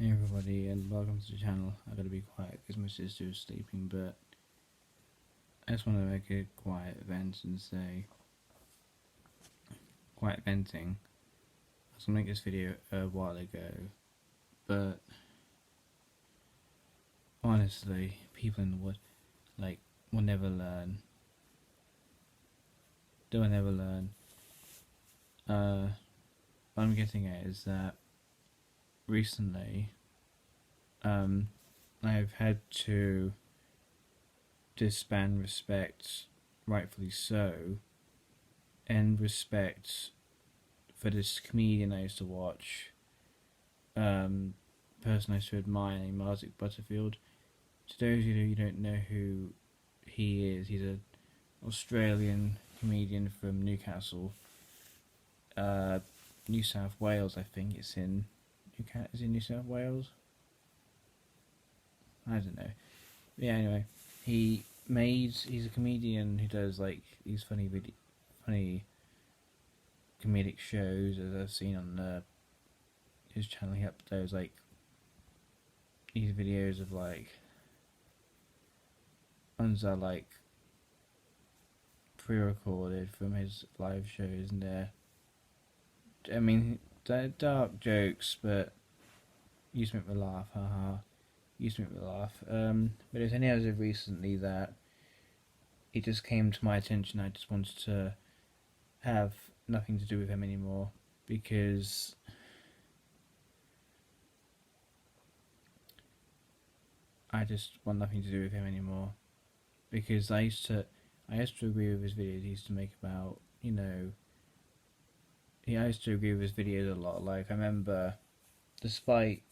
Hey everybody, and welcome to the channel. I gotta be quiet because my sister is sleeping, but I just want to make a quiet vent and say, quiet venting. I was gonna make this video a while ago, but honestly, people in the wood, will never learn. They will never learn. What I'm getting at is that recently, I've had to disband respect, rightfully so, and respect for this comedian I used to watch, person I used to admire named Isaac Butterfield. To those of you who don't know who he is, he's an Australian comedian from Newcastle, New South Wales. I think it's in Is it New South Wales? I don't know. Yeah, anyway, he's a comedian who does these funny comedic shows, as I've seen on his channel. He uploads these videos of ones are pre-recorded from his live shows, and they're dark jokes, but used to make me laugh, haha. Used to make me laugh. But it's only as of recently that it just came to my attention. I just wanted to have nothing to do with him anymore, because I just want nothing to do with him anymore. Because I used to agree with his videos he used to make about, I used to agree with his videos a lot. I remember, despite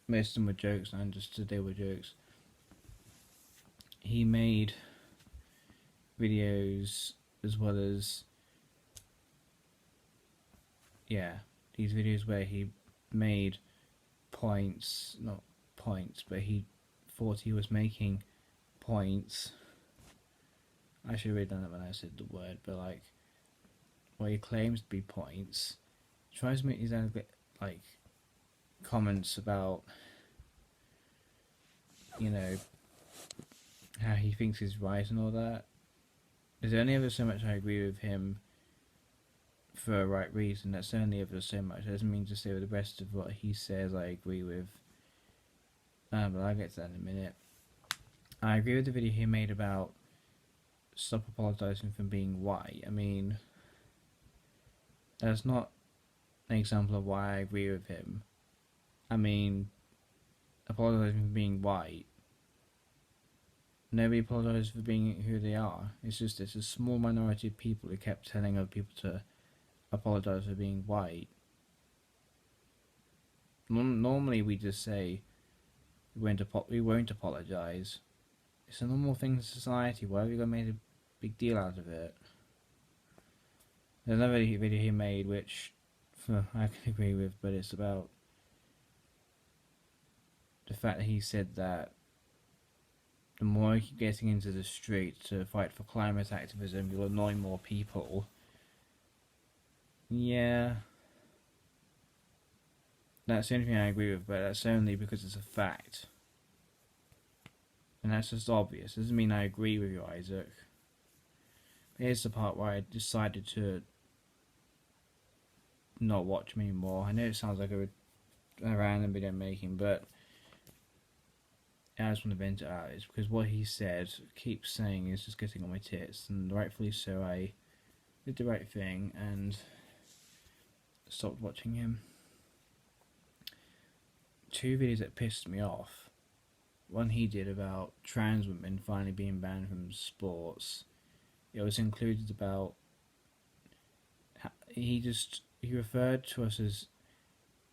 most of them were jokes, and I understood they were jokes, he made videos as well as, these videos where he made points, not points, but he thought he was making points. I should have really done that when I said the word, but where he claims to be points, tries to make these comments about, how he thinks he's right and all that. There's only ever so much I agree with him for a right reason. That's only ever so much. That doesn't mean to say with the rest of what he says I agree with. But I'll get to that in a minute. I agree with the video he made about stop apologising for being white. That's not an example of why I agree with him. Apologising for being white. Nobody apologises for being who they are. It's a small minority of people who kept telling other people to apologise for being white. Normally we just say we won't apologise. It's a normal thing in society. Why have you got to make a big deal out of it? There's another video he made which I can agree with, but it's about the fact that he said that the more you keep getting into the street to fight for climate activism, you'll annoy more people. Yeah, that's the only thing I agree with, but that's only because it's a fact. And that's just obvious. Doesn't mean I agree with you, Isaac. But here's the part where I decided to not watch him anymore. I know it sounds like a random video I'm making, but I just want to vent it out. It's because what he said, keeps saying, is just getting on my tits, and rightfully so. I did the right thing and stopped watching him. Two videos that pissed me off. One he did about trans women finally being banned from sports. It was included about he referred to us as,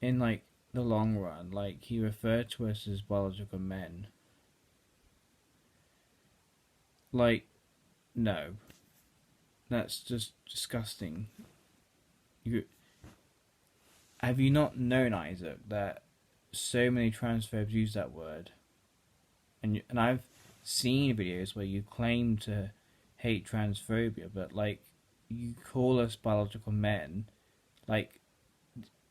in the long run, he referred to us as biological men. No, that's just disgusting. Have you not known, Isaac, that so many transphobes use that word? And I've seen videos where you claim to hate transphobia, but you call us biological men.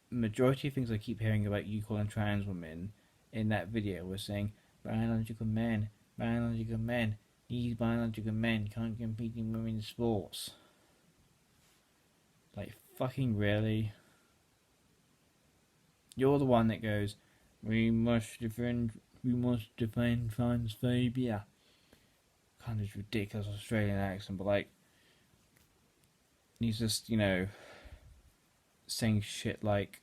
majority of things I keep hearing about you calling trans women in that video was saying biological men, biological men, these biological men can't compete in women's sports. Like, fucking really? You're the one that goes, we must defend transphobia. Kind of ridiculous Australian accent, but like, he's just, saying shit like,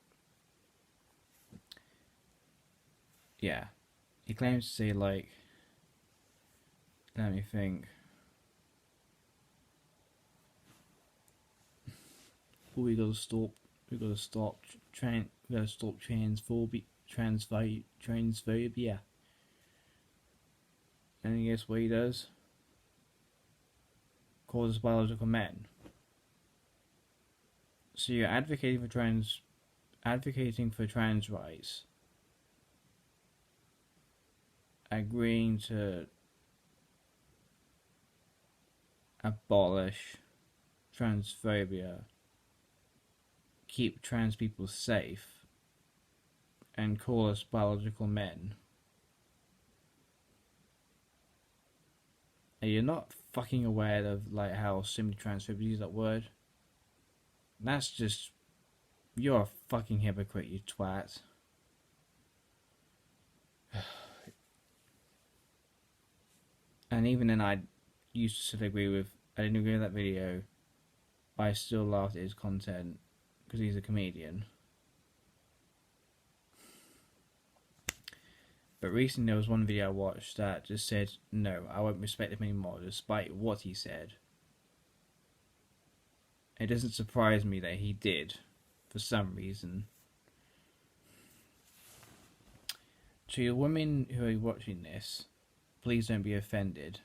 yeah. He claims to say like, let me think. Oh, we gotta stop transphobia. And I guess what he does? Calls us biological men. So you're advocating for trans rights, agreeing to abolish transphobia, keep trans people safe, and call us biological men. Are you not fucking aware of like how simply transphobia use that word? That's just, you're a fucking hypocrite, you twat. And even then, I used to still agree with. I didn't agree with that video. I still laughed at his content because he's a comedian. But recently there was one video I watched that just said, no, I won't respect him anymore despite what he said. It doesn't surprise me that he did, for some reason. To the women who are watching this, please don't be offended.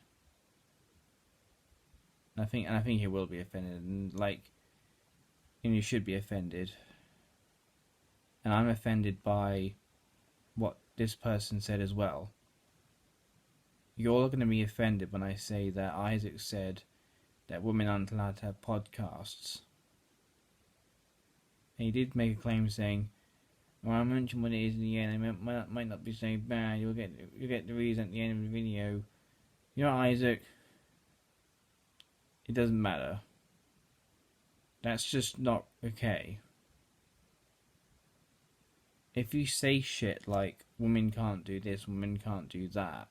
And I think you will be offended, and you should be offended. And I'm offended by what this person said as well. You're all going to be offended when I say that Isaac said that women aren't allowed to have podcasts. And he did make a claim saying, well, I mentioned what it is in the end, it might not be so bad, you'll get the reason at the end of the video. You know, Isaac, it doesn't matter. That's just not okay. If you say shit like, women can't do this, women can't do that,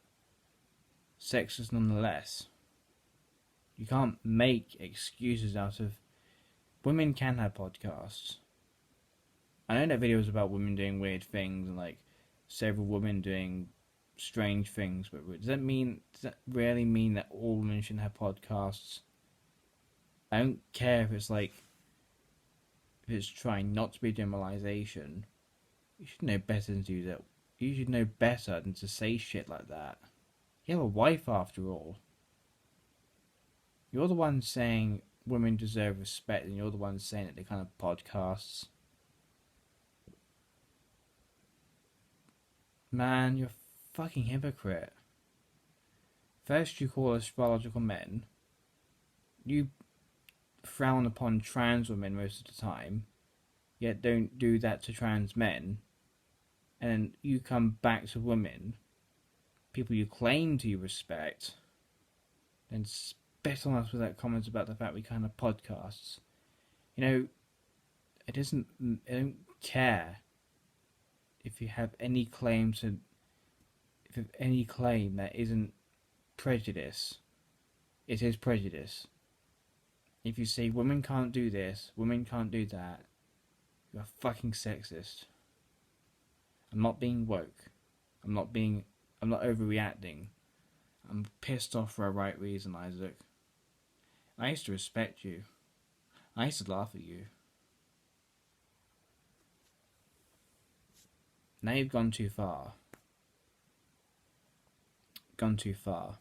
sexist nonetheless. You can't make excuses out of... Women can have podcasts. I know that video was about women doing weird things and like several women doing strange things, but does that really mean that all women shouldn't have podcasts? I don't care if it's trying not to be generalization. You should know better than to do that. You should know better than to say shit like that. You have a wife after all. You're the one saying women deserve respect, and you're the one saying that they can't have podcasts. Man, you're a fucking hypocrite. First you call us biological men. You frown upon trans women most of the time, yet don't do that to trans men. And then you come back to women, people you claim to respect, and spit on us with that comments about the fact we can't have podcasts. You know, I don't care if you have any claim that isn't prejudice. It is prejudice. If you say women can't do this, women can't do that, you're fucking sexist. I'm not being woke. I'm not overreacting. I'm pissed off for a right reason, Isaac. I used to respect you. I used to laugh at you. Now you've gone too far. Gone too far.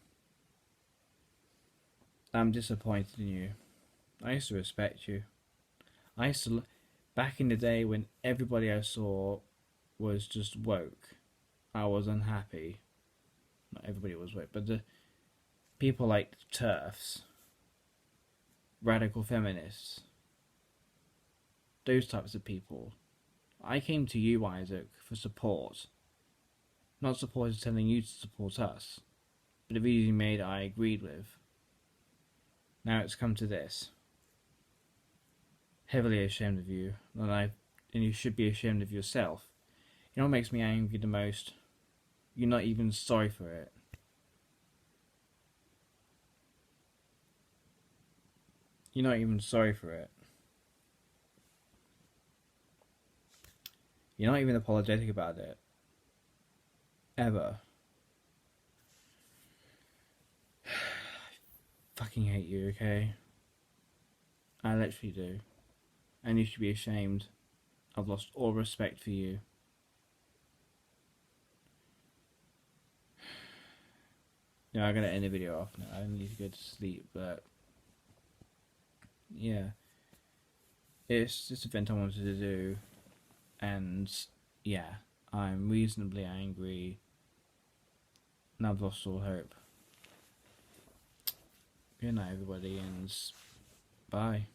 I'm disappointed in you. I used to respect you. Back in the day when everybody I saw was just woke, I was unhappy. Not everybody was woke, but the people like TERFs, radical feminists, those types of people, I came to you, Isaac, for support. Not support is telling you to support us, but the videos you made I agreed with. Now it's come to this. Heavily ashamed of you, and you should be ashamed of yourself. You know what makes me angry the most? You're not even sorry for it. You're not even sorry for it. You're not even apologetic about it. Ever. I fucking hate you, okay? I literally do. And you should be ashamed. I've lost all respect for you. Yeah, I'm gonna end the video off now. I need to go to sleep, but yeah. It's just a event I wanted to do, and yeah, I'm reasonably angry, and I've lost all hope. Good night, everybody, and bye.